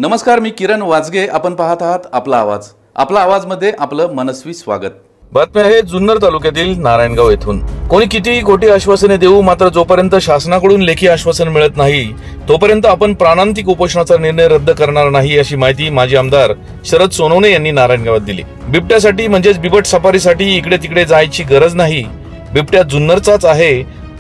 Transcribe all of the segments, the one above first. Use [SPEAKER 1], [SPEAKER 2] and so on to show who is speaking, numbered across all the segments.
[SPEAKER 1] नमस्कार, मी किरण वाजगे. आपण पाहत आहात आपला आवाज. आपला आवाज मध्ये आपलं मनस्वी स्वागत. बातमी आहे जुन्नर तालुक्यातील नारायणगाव येथून. कोणी कितीही खोटी आश्वासने देऊ, मात्र जोपर्यंत शासनाकडून लेखी आश्वासन मिळत नाही तोपर्यंत आपण प्राणांतिक उपोषणाचा निर्णय रद्द करणार नाही, अशी माहिती माजी आमदार शरद सोनवणे यांनी नारायणगावात दिली. बिबट्यासाठी म्हणजेच बिबट सफारीसाठी इकडे तिकडे जायची गरज नाही. बिबट्या जुन्नरचाच आहे.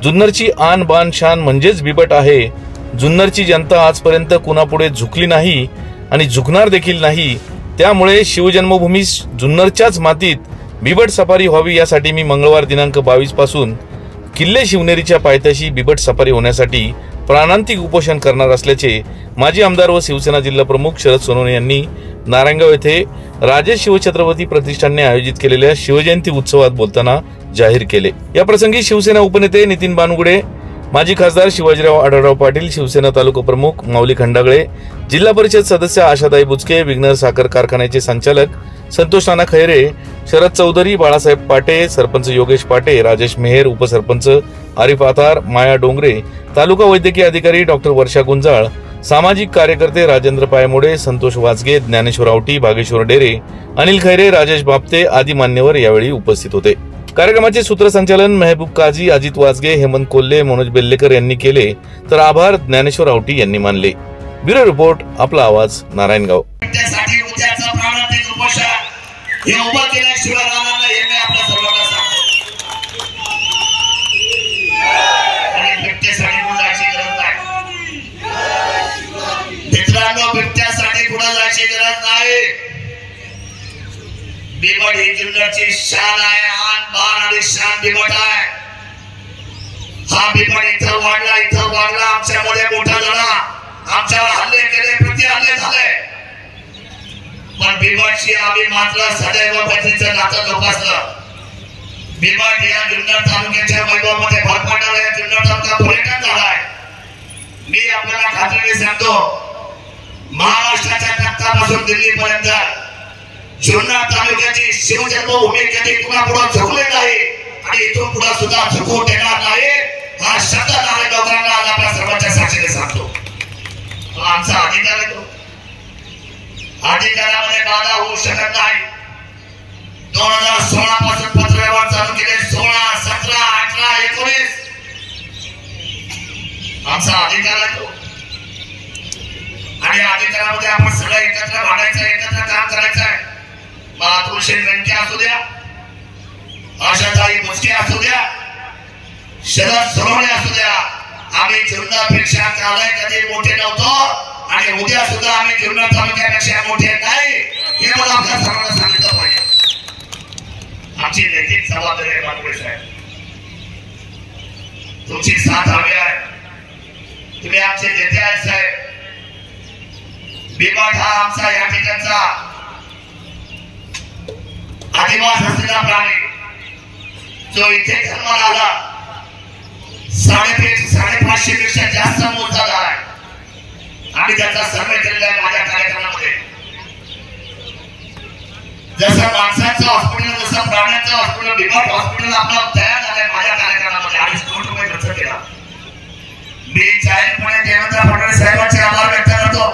[SPEAKER 1] जुन्नरची आन बान शान म्हणजेच बिबट आहे. जुन्नरची जनता आजपर्यंत कुणापुढे झुकली नाही आणि झुकणार देखील नाही. त्यामुळे शिवजन्मभूमी जुन्नरच्याच मातीत बिबट सफारी व्हावी यासाठी मी मंगळवार दिनांक 22 पासून किल्ले शिवनेरीच्या पायथ्याशी बिबट सफारी होण्यासाठी प्राणांतिक उपोषण करणार असल्याचे माजी आमदार व शिवसेना जिल्हा प्रमुख शरद सोनवणे यांनी नारायणगाव येथे राजेश शिवछत्रपती प्रतिष्ठानने आयोजित केलेल्या शिवजयंती उत्सवात बोलताना जाहीर केले. या प्रसंगी शिवसेना उपनेते नितीन बानगुडे, माजी खासदार शिवाजीराव आढळराव पाटील, शिवसेना तालुका प्रमुख माऊली खंडागळे, जिल्हा परिषद सदस्य आशाताई बुचके, विघ्नर साखर कारखान्याचे संचालक संतोष नाना खैरे, शरद चौधरी, बाळासाहेब पाटे, सरपंच योगेश पाटे, राजेश मेहर, उपसरपंच आरिफ आतार, माया डोंगरे, तालुका वैद्यकीय अधिकारी डॉक्टर वर्षा गुंजाळ, सामाजिक कार्यकर्ते राजेंद्र पायमोडे, संतोष वाजगे, ज्ञानेश्वर आवटी, भागेश्वर डेरे, अनिल खैरे, राजेश बापते आदी मान्यवर यावेळी उपस्थित होते. कार्यक्रमाचे सूत्रसंचालन मेहबूब काझी, अजित वाजगे, हेमंत कोल्हे, मनोज बेल्लेकर यांनी केले, तर आभार ज्ञानेश्वर आवटी यांनी मानले. ब्युरो रिपोर्ट, आपला आवाज, नारायणगाव.
[SPEAKER 2] बिबट्यासाठी कुणा जायची गरज नाही. बिबट ही जुन्नरची शान आहे. आन बान आणि शान बिबट आहे. हा बिबट इथं वाढला आमच्यामुळे मोठा झाला. आमच्यावर हल्ले केले, प्रति हल्ले झाले, पण बिबटशी आम्ही मात्र सदैव पतीचं नातं जोपासलं. बिबट या जुन्नर तालुक्याच्या वैभवामध्ये भर पडणार आहे. जुन्नर तालुका पर्यटन झालाय. मी आपल्याला खात्रीने सांगतो, महाराष्ट्राच्या तख्तापासून दिल्लीपर्यंत जुन्नर तालुक्याची शिवजन्मभूमी कधी कुणापुढे झुकले नाही आणि इथून पुढे सुद्धा झुकू देणार नाही. हा शब्द नारायणगावकरांना आज आपल्या सर्वांच्या साक्षीने सांगतो. आमचा अधिकार आहे. तो अधिकारामध्ये बाधा होऊ शकत नाही. 2016 पासून पत्रव्यवहार चालू केले. 16, 17, 18, 19 आमचा अधिकार आहे. तो आणि अधिकारामध्ये आपण सगळं एकत्र वाढायचं, एकत्र काम करायचं आहे. मातृश्री गणके असू द्या, आशाताई बुचके असू द्या, शरद सोनवणे असू द्या, आम्ही जुन्नरपेक्षा कालही कधी मोठे नव्हतो आणि उद्या सुद्धा आम्ही जुन्नर तालुक्यापेक्षा मोठे नाही, हे मला आपल्या सर्वांना सांगितलं पाहिजे. आमची नैतिक जबाबदारी आहे. बानगुडे साहेब, तुमची साथ हवी आहे. तुम्ही आमचे नेते आहेत साहेब. बिबट हा आमचा या ठिकाणचा आदिवासी असलेला प्राणी, जो इथे जन्माला आला. 550 पेक्षा जास्त मोठा झाला आहे. आणि त्याचा सर्वे केलेला आहे माझ्या कार्यक्रमामध्ये. जसं माणसाचं हॉस्पिटल, जसं प्राण्याचं हॉस्पिटल, बिबट हॉस्पिटल आपलं तयार झालंय माझ्या कार्यक्रमामध्ये. 2.5 कोटी रुपये खर्च केला. मी जाहीरपणे देवेंद्र फडणवीस साहेबांचे आभार व्यक्त करतो.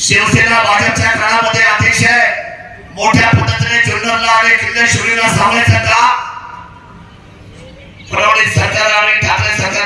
[SPEAKER 2] शिवसेना भाजपच्या काळामध्ये अतिशय मोठ्या पद्धतीने जुन्नरला आणि किल्ले शिवनेरीला सावरायचं का फडणवीस सरकार आणि ठाकरे सरकार